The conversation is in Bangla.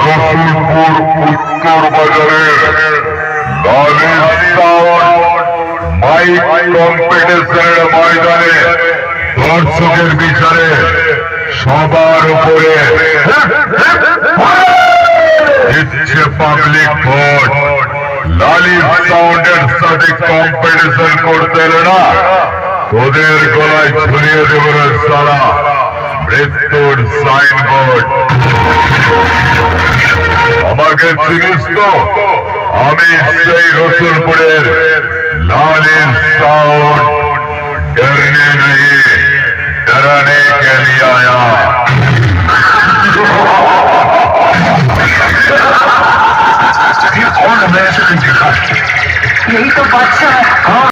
রসুলপুর উত্তর বাজারের মাইক কম্পিটিশনের ময়দানে দর্শকের বিচারে সবার উপরে দিচ্ছে পাবলিক ভোট। লালি সাউন্ডের সাথে কম্পিটিশন করতে এলে না, তোদের গলায় ঝুলিয়ে দেব সারা মৃত্যুর সাইনবোর্ড। আমাকে চিনিস তো? আমি সেই রসুলপুরের লালি সাউন্ড। डरने नहीं, डराने के लिए आया। कौन है? यही तो बादशाह है।